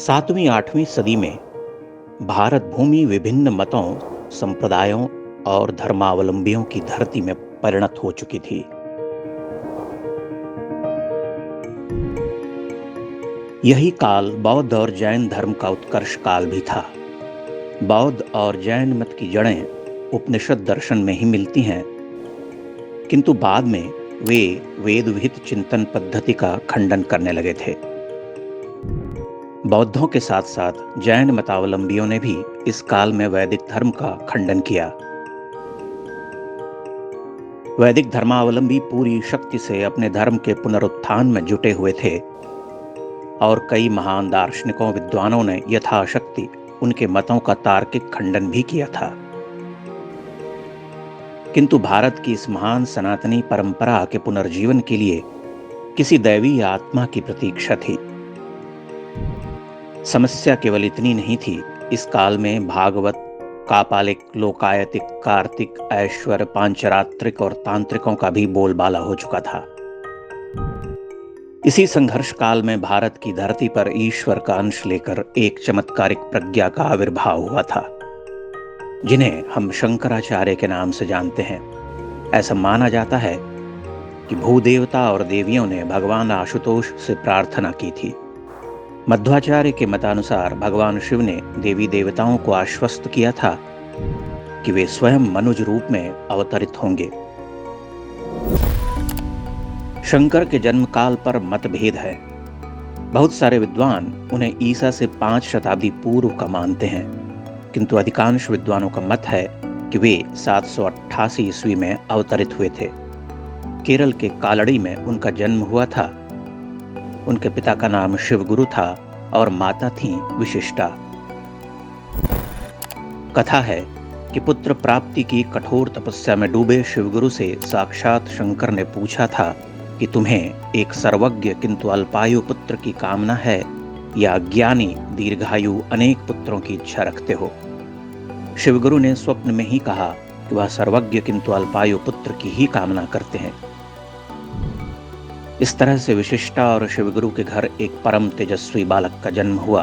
सातवीं आठवीं सदी में भारत भूमि विभिन्न मतों, संप्रदायों और धर्मावलंबियों की धरती में परिणत हो चुकी थी। यही काल बौद्ध और जैन धर्म का उत्कर्ष काल भी था। बौद्ध और जैन मत की जड़ें उपनिषद दर्शन में ही मिलती हैं, किंतु बाद में वे वेद विहित चिंतन पद्धति का खंडन करने लगे थे। बौद्धों के साथ साथ जैन मतावलंबियों ने भी इस काल में वैदिक धर्म का खंडन किया। वैदिक धर्मावलंबी पूरी शक्ति से अपने धर्म के पुनरुत्थान में जुटे हुए थे और कई महान दार्शनिकों विद्वानों ने यथाशक्ति उनके मतों का तार्किक खंडन भी किया था। किंतु भारत की इस महान सनातनी परंपरा के पुनर्जीवन के लिए किसी दैवी आत्मा की प्रतीक्षा थी। समस्या केवल इतनी नहीं थी, इस काल में भागवत, कापालिक, लोकायतिक, कार्तिक, ऐश्वर्य, पांचरात्रिक और तांत्रिकों का भी बोलबाला हो चुका था। इसी संघर्ष काल में भारत की धरती पर ईश्वर का अंश लेकर एक चमत्कारिक प्रज्ञा का आविर्भाव हुआ था, जिन्हें हम शंकराचार्य के नाम से जानते हैं। ऐसा माना जाता है कि भूदेवता और देवियों ने भगवान आशुतोष से प्रार्थना की थी। मध्वाचार्य के मतानुसार भगवान शिव ने देवी देवताओं को आश्वस्त किया था कि वे स्वयं मनुज रूप में अवतरित होंगे। शंकर के जन्म काल पर मतभेद है। बहुत सारे विद्वान उन्हें ईसा से 5 शताब्दी पूर्व का मानते हैं, किंतु अधिकांश विद्वानों का मत है कि वे 788 ईस्वी में अवतरित हुए थे। केरल के कालड़ी में उनका जन्म हुआ था। उनके पिता का नाम शिवगुरु था और माता थी विशिष्टा। कथा है कि पुत्र प्राप्ति की कठोर तपस्या में डूबे शिवगुरु से साक्षात शंकर ने पूछा था कि तुम्हें एक सर्वज्ञ किंतु अल्पायु पुत्र की कामना है या ज्ञानी दीर्घायु अनेक पुत्रों की इच्छा रखते हो। शिवगुरु ने स्वप्न में ही कहा कि वह सर्वज्ञ किंतु अल्पायु पुत्र की ही कामना करते हैं। इस तरह से विशिष्टा और शिवगुरु के घर एक परम तेजस्वी बालक का जन्म हुआ।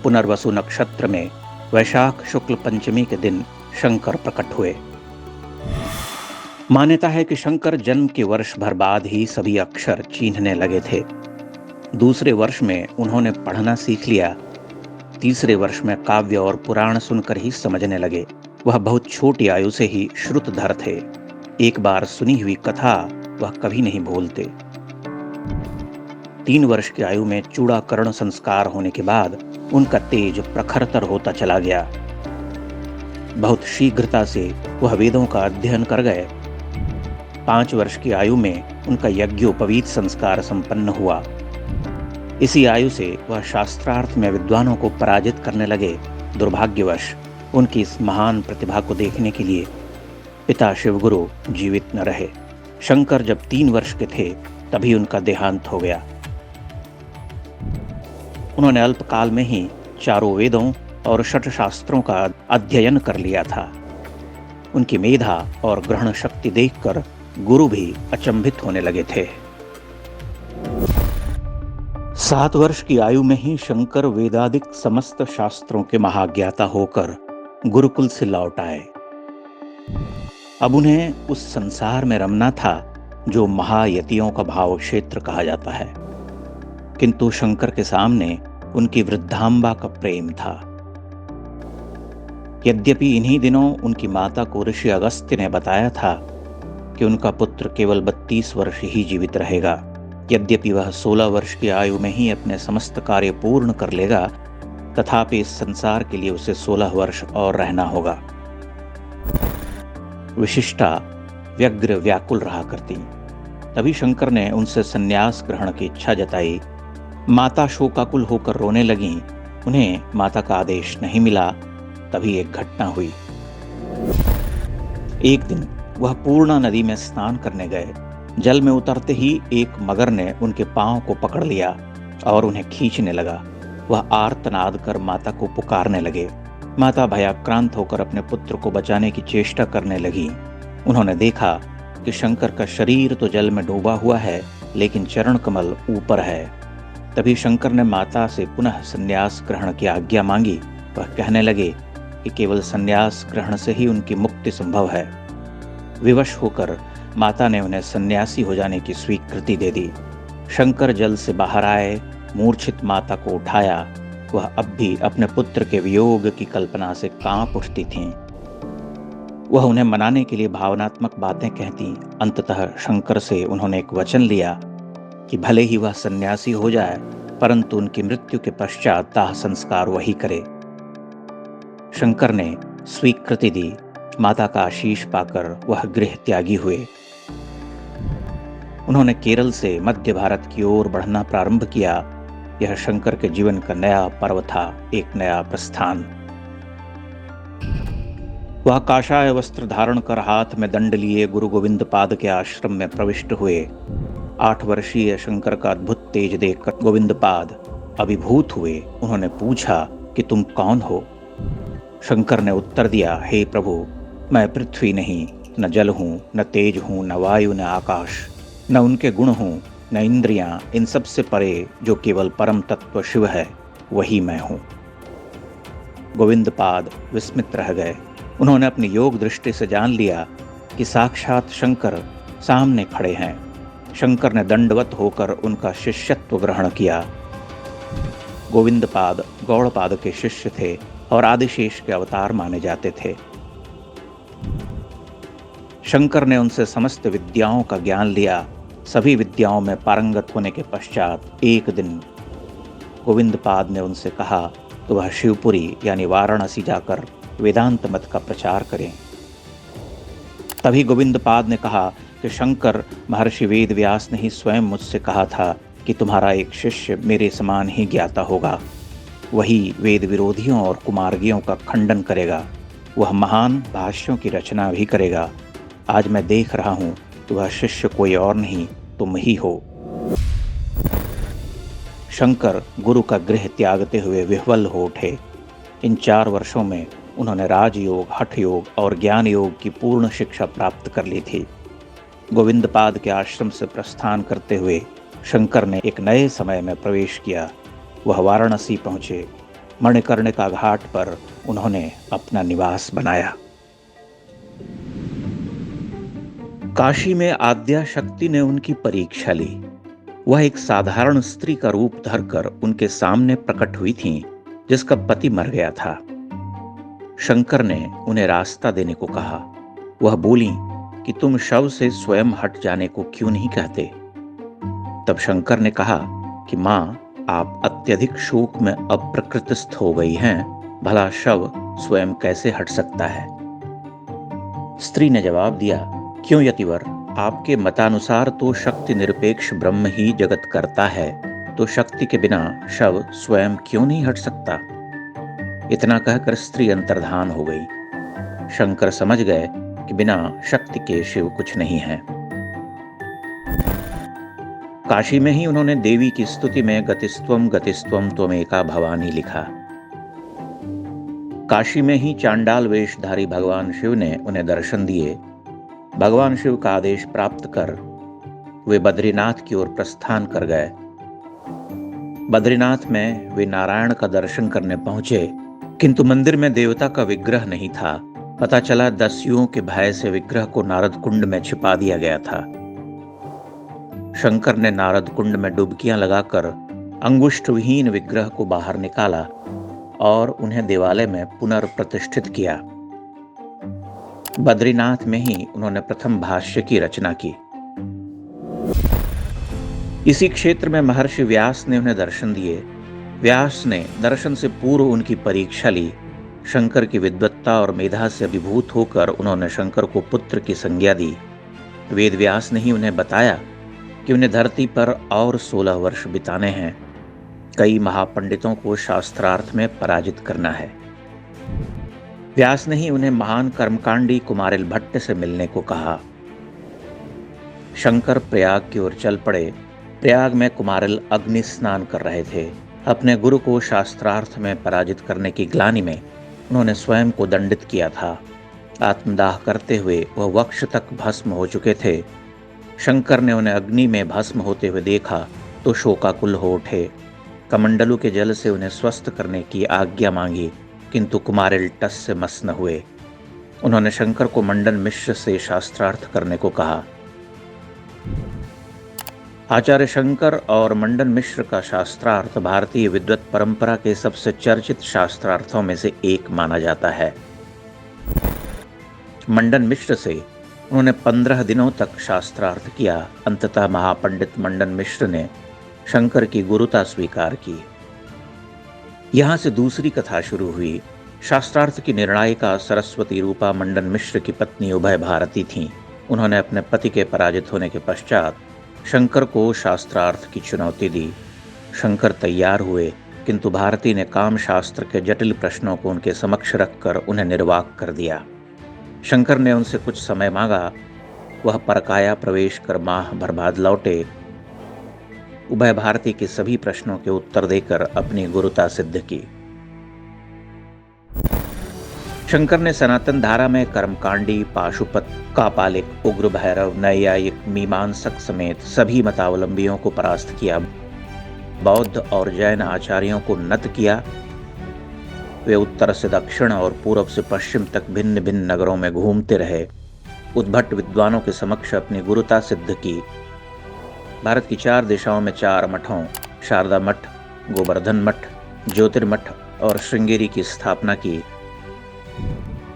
पुनर्वसु नक्षत्र में वैशाख शुक्ल पंचमी के दिन शंकर प्रकट हुए। मान्यता है कि शंकर जन्म के वर्ष भर बाद ही सभी अक्षर चीन्हने लगे थे। दूसरे वर्ष में उन्होंने पढ़ना सीख लिया। तीसरे वर्ष में काव्य और पुराण सुनकर ही समझने लगे। वह बहुत छोटी आयु से ही श्रुतधर थे। एक बार सुनी हुई कथा वह कभी नहीं भूलते। 3 वर्ष की आयु में चूड़ाकरण संस्कार होने के बाद उनका तेज प्रखरतर होता चला गया। बहुत शीघ्रता से वह वेदों का अध्ययन कर गए। 5 वर्ष की आयु में उनका यज्ञोपवीत संस्कार संपन्न हुआ। इसी आयु से वह शास्त्रार्थ में विद्वानों को पराजित करने लगे। दुर्भाग्यवश उनकी इस महान प्रतिभा को देखने के लिए पिता शिवगुरु जीवित न रहे। शंकर जब 3 वर्ष के थे तभी उनका देहांत हो गया। उन्होंने अल्पकाल में ही 4 वेदों और 6 शास्त्रों का अध्ययन कर लिया था। उनकी मेधा और ग्रहण शक्ति देखकर गुरु भी अचंभित होने लगे थे। 7 वर्ष की आयु में ही शंकर वेदादिक समस्त शास्त्रों के महाज्ञाता होकर गुरुकुल से लौट आए। अब उन्हें उस संसार में रमना था जो महायतियों का भाव क्षेत्र कहा जाता है, किंतु शंकर के सामने उनकी वृद्धांबा का प्रेम था। यद्यपि इन्हीं दिनों उनकी माता को ऋषि अगस्त्य ने बताया था कि उनका पुत्र केवल 32 वर्ष ही जीवित रहेगा। यद्यपि वह 16 वर्ष की आयु में ही अपने समस्त कार्य पूर्ण कर लेगा, तथापि इस संसार के लिए उसे 16 वर्ष और रहना होगा। विशिष्टा व्यग्र व्याकुल रहा करती। तभी शंकर ने उनसे संन्यास ग्रहण की इच्छा जताई। माता शोकाकुल होकर रोने लगीं। उन्हें माता का आदेश नहीं मिला। तभी एक घटना हुई। एक दिन वह पूर्णा नदी में स्नान करने गए। जल में उतरते ही एक मगर ने उनके पांव को पकड़ लिया और उन्हें खींचने लगा। वह आर्तनाद कर माता को पुकारने लगे। माता भयाक्रांत होकर अपने पुत्र को बचाने की चेष्टा करने लगी। उन्होंने देखा कि शंकर का शरीर तो जल में डूबा हुआ है, लेकिन चरण कमल ऊपर है। तभी शंकर ने माता से पुनः संन्यास ग्रहण की आज्ञा मांगी। वह कहने लगे कि केवल संन्यास ग्रहण से ही उनकी मुक्ति संभव है। विवश होकर माता ने उन्हें सन्यासी हो जाने की स्वीकृति दे दी। शंकर जल से बाहर आए, मूर्छित माता को उठाया। वह अब भी अपने पुत्र के वियोग की कल्पना से कांप उठती थीं। वह उन्हें मनाने के लिए भावनात्मक बातें कहती। अंततः शंकर से उन्होंने एक वचन लिया कि भले ही वह सन्यासी हो जाए, परंतु उनकी मृत्यु के पश्चात दाह संस्कार वही करे। शंकर ने स्वीकृति दी। माता का आशीष पाकर वह गृह त्यागी हुए। उन्होंने केरल से मध्य भारत की ओर बढ़ना प्रारंभ किया। यह शंकर के जीवन का नया पर्व था, एक नया प्रस्थान। वह काषाय वस्त्र धारण कर हाथ में दंड लिए गुरु गोविंद पाद के आश्रम में प्रविष्ट हुए। 8 वर्षीय शंकर का अद्भुत तेज देखकर गोविंद पाद अभिभूत हुए। उन्होंने पूछा कि तुम कौन हो? शंकर ने उत्तर दिया, हे प्रभु, मैं पृथ्वी नहीं, न जल हूँ, न तेज हूँ, न वायु, न आकाश, न उनके गुण हूँ, न इंद्रियां, इन सब से परे जो केवल परम तत्व शिव है, वही मैं हूँ। गोविंद पाद विस्मित रह गए। उन्होंने अपनी योग दृष्टि से जान लिया कि साक्षात शंकर सामने खड़े हैं। शंकर ने दंडवत होकर उनका शिष्यत्व ग्रहण किया। गोविंद पाद गौड़पाद के शिष्य थे और आदिशेष के अवतार माने जाते थे। शंकर ने उनसे समस्त विद्याओं का ज्ञान लिया। सभी विद्याओं में पारंगत होने के पश्चात एक दिन गोविंद पाद ने उनसे कहा तो वह शिवपुरी यानी वाराणसी जाकर वेदांत मत का प्रचार करें। तभी गोविंद पाद ने कहा कि शंकर महर्षि वेद व्यास ने ही स्वयं मुझसे कहा था कि तुम्हारा एक शिष्य मेरे समान ही ज्ञाता होगा। वही वेद विरोधियों और कुमार्गियों का खंडन करेगा। वह महान भाष्यों की रचना भी करेगा। आज मैं देख रहा हूं तो वह शिष्य कोई और नहीं, तुम ही हो। शंकर गुरु का गृह त्यागते हुए विह्वल हो उठे। इन 4 वर्षों में उन्होंने राजयोग, हठ योग और ज्ञान योग की पूर्ण शिक्षा प्राप्त कर ली थी। गोविंद पाद के आश्रम से प्रस्थान करते हुए शंकर ने एक नए समय में प्रवेश किया। वह वाराणसी पहुंचे। मणिकर्णिका घाट पर उन्होंने अपना निवास बनाया। काशी में आद्या शक्ति ने उनकी परीक्षा ली। वह एक साधारण स्त्री का रूप धरकर उनके सामने प्रकट हुई थीं, जिसका पति मर गया था। शंकर ने उन्हें रास्ता देने को कहा। वह बोली कि तुम शव से स्वयं हट जाने को क्यों नहीं कहते? तब शंकर ने कहा कि माँ, आप अत्यधिक शोक में अप्रकृतिस्थ हो गई हैं, भला शव स्वयं कैसे हट सकता है? स्त्री ने जवाब दिया, क्यों यतिवर, आपके मतानुसार तो शक्ति निरपेक्ष ब्रह्म ही जगत करता है, तो शक्ति के बिना शव स्वयं क्यों नहीं हट सकता? इतना कहकर स्त्री अंतर्धान हो गई। शंकर समझ गए कि बिना शक्ति के शिव कुछ नहीं है। काशी में ही उन्होंने देवी की स्तुति में गतिस्त्वम गतिस्त्वम त्वमेका भवानी लिखा। काशी में ही चांडाल वेशधारी भगवान शिव ने उन्हें दर्शन दिए। भगवान शिव का आदेश प्राप्त कर वे बद्रीनाथ की ओर प्रस्थान कर गए। बद्रीनाथ में वे नारायण का दर्शन करने पहुंचे, किंतु मंदिर में देवता का विग्रह नहीं था। पता चला दस्युओं के भय से विग्रह को नारद कुंड में छिपा दिया गया था। शंकर ने नारद कुंड में डुबकियां लगाकर अंगुष्ठ विहीन विग्रह को बाहर निकाला और उन्हें देवालय में पुनर्प्रतिष्ठित किया। बद्रीनाथ में ही उन्होंने प्रथम भाष्य की रचना की। इसी क्षेत्र में महर्षि व्यास ने उन्हें दर्शन दिए। व्यास ने दर्शन से पूर्व उनकी परीक्षा ली। शंकर की विद्वत्ता और मेधा से अभिभूत होकर उन्होंने शंकर को पुत्र की संज्ञा दी। वेद व्यास ने ही उन्हें बताया कि उन्हें धरती पर और 16 वर्ष बिताने हैं। कई महापंडितों को शास्त्रार्थ में पराजित करना है। व्यास ने ही उन्हें महान कर्मकांडी कुमारिल भट्ट से मिलने को कहा। शंकर प्रयाग की ओर चल पड़े। प्रयाग में कुमारिल अग्नि स्नान कर रहे थे। अपने गुरु को शास्त्रार्थ में पराजित करने की ग्लानि में उन्होंने स्वयं को दंडित किया था। आत्मदाह करते हुए वह वक्ष तक भस्म हो चुके थे। शंकर ने उन्हें अग्नि में भस्म होते हुए देखा तो शोकाकुल हो उठे। कमंडलू के जल से उन्हें स्वस्थ करने की आज्ञा मांगी, किंतु कुमारिल टस से मस न हुए। उन्होंने शंकर को मंडन मिश्र से शास्त्रार्थ करने को कहा। आचार्य शंकर और मंडन मिश्र का शास्त्रार्थ भारतीय विद्वत परंपरा के सबसे चर्चित शास्त्रार्थों में से एक माना जाता है। मंडन मिश्र से उन्होंने 15 दिनों तक शास्त्रार्थ किया। अंततः महापंडित मंडन मिश्र ने शंकर की गुरुता स्वीकार की। यहां से दूसरी कथा शुरू हुई। शास्त्रार्थ की निर्णायिका सरस्वती रूपा मंडन मिश्र की पत्नी उभय भारती थीं। उन्होंने अपने पति के पराजित होने के पश्चात शंकर को शास्त्रार्थ की चुनौती दी। शंकर तैयार हुए, किंतु भारती ने काम शास्त्र के जटिल प्रश्नों को उनके समक्ष रखकर उन्हें निर्वाक कर दिया। शंकर ने उनसे कुछ समय मांगा। वह परकाया प्रवेश कर माह भर बाद लौटे। उभय भारती के सभी प्रश्नों के उत्तर देकर अपनी गुरुता सिद्ध की। शंकर ने सनातन धारा में कर्मकांडी, पाशुपत, कापालिक, उग्र भैरव, नैयायिक, मीमांसक समेत सभी मतावलंबियों को परास्त किया। बौद्ध और जैन आचार्यों को नत किया। वे उत्तर से दक्षिण और पूर्व से पश्चिम तक भिन्न भिन्न नगरों में घूमते रहे। उद्भट विद्वानों के समक्ष अपनी गुरुता सिद्ध की। भारत की 4 दिशाओं में 4 मठों शारदा मठ, गोवर्धन मठ, ज्योतिर्मठ और श्रृंगेरी की स्थापना की।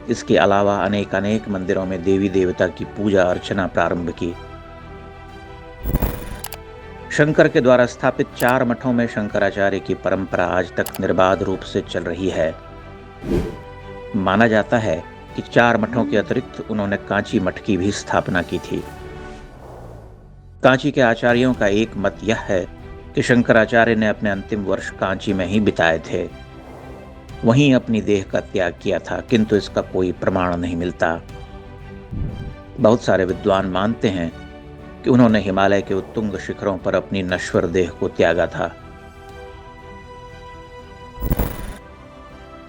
इसके अलावा अनेक मंदिरों में देवी देवता की पूजा अर्चना प्रारंभ की। शंकर के द्वारा स्थापित 4 मठों में शंकराचार्य की परंपरा आज तक निर्बाध रूप से चल रही है। माना जाता है कि 4 मठों के अतिरिक्त उन्होंने कांची मठ की भी स्थापना की थी। कांची के आचार्यों का एक मत यह है कि शंकराचार्य ने अपने अंतिम वर्ष कांची में ही बिताए थे, वहीं अपनी देह का त्याग किया था, किंतु इसका कोई प्रमाण नहीं मिलता। बहुत सारे विद्वान मानते हैं कि उन्होंने हिमालय के उत्तुंग शिखरों पर अपनी नश्वर देह को त्यागा था।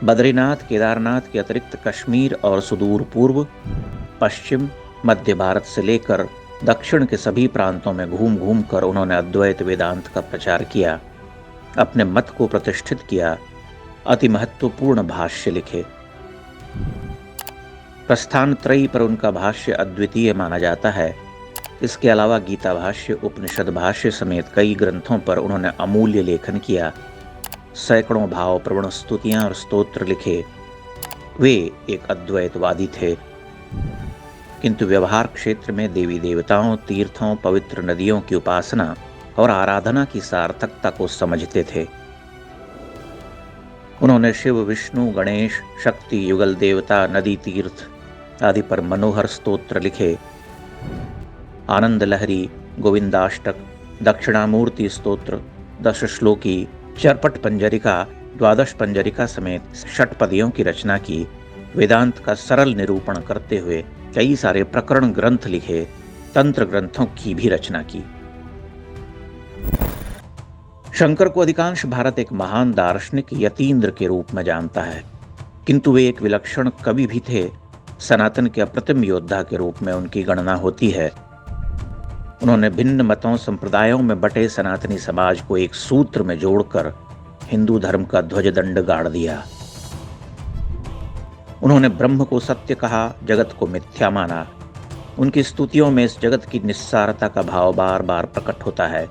बद्रीनाथ, केदारनाथ के अतिरिक्त कश्मीर और सुदूर पूर्व, पश्चिम, मध्य भारत से लेकर दक्षिण के सभी प्रांतों में घूम घूम कर उन्होंने अद्वैत वेदांत का प्रचार किया, अपने मत को प्रतिष्ठित किया, अति महत्वपूर्ण भाष्य लिखे। प्रस्थान त्रयी पर उनका भाष्य अद्वितीय माना जाता है। इसके अलावा गीता भाष्य, उपनिषद भाष्य समेत कई ग्रंथों पर उन्होंने अमूल्य लेखन किया। सैकड़ों भाव प्रवण स्तुतियां और स्तोत्र लिखे। वे एक अद्वैतवादी थे, किंतु व्यवहार क्षेत्र में देवी देवताओं, तीर्थों, पवित्र नदियों की उपासना और आराधना की सार्थकता को समझते थे। उन्होंने शिव, विष्णु, गणेश, शक्ति, युगल देवता, नदी, तीर्थ आदि पर मनोहर स्तोत्र लिखे। आनंद लहरी, गोविंदाष्टक, दक्षिणामूर्ति स्तोत्र, 10 श्लोकी, चरपट पंजरिका, 12 पंजरिका समेत षटपदियों की रचना की। वेदांत का सरल निरूपण करते हुए कई सारे प्रकरण ग्रंथ लिखे। तंत्र ग्रंथों की भी रचना की। शंकर को अधिकांश भारत एक महान दार्शनिक यतीन्द्र के रूप में जानता है, किंतु वे एक विलक्षण कवि भी थे। सनातन के अप्रतिम योद्धा के रूप में उनकी गणना होती है। उन्होंने भिन्न मतों, संप्रदायों में बटे सनातनी समाज को एक सूत्र में जोड़कर हिंदू धर्म का ध्वजदंड गाड़ दिया। उन्होंने ब्रह्म को सत्य कहा, जगत को मिथ्या माना। उनकी स्तुतियों में इस जगत की निस्सारता का भाव बार बार प्रकट होता है।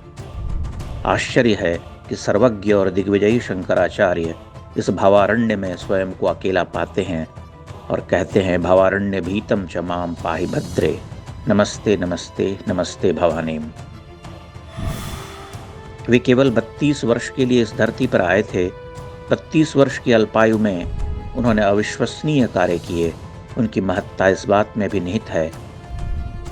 आश्चर्य है कि सर्वज्ञ और दिग्विजयी शंकराचार्य इस भावारण्य में स्वयं को अकेला पाते हैं और कहते हैं, भावारण्य भीतम च माम पाहि भद्रे, नमस्ते नमस्ते नमस्ते भवानीम। वे केवल 32 वर्ष के लिए इस धरती पर आए थे। 32 वर्ष की अल्पायु में उन्होंने अविश्वसनीय कार्य किए। उनकी महत्ता इस बात में भी निहित है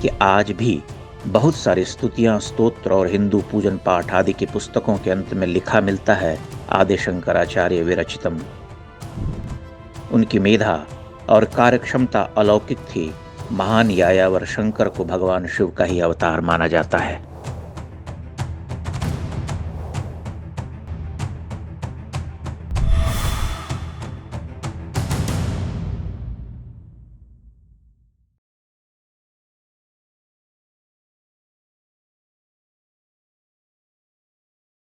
कि आज भी बहुत सारी स्तुतियां, स्तोत्र और हिंदू पूजन पाठ आदि की पुस्तकों के अंत में लिखा मिलता है, आदि शंकराचार्य विरचितम। उनकी मेधा और कार्यक्षमता अलौकिक थी। महान यायावर शंकर को भगवान शिव का ही अवतार माना जाता है।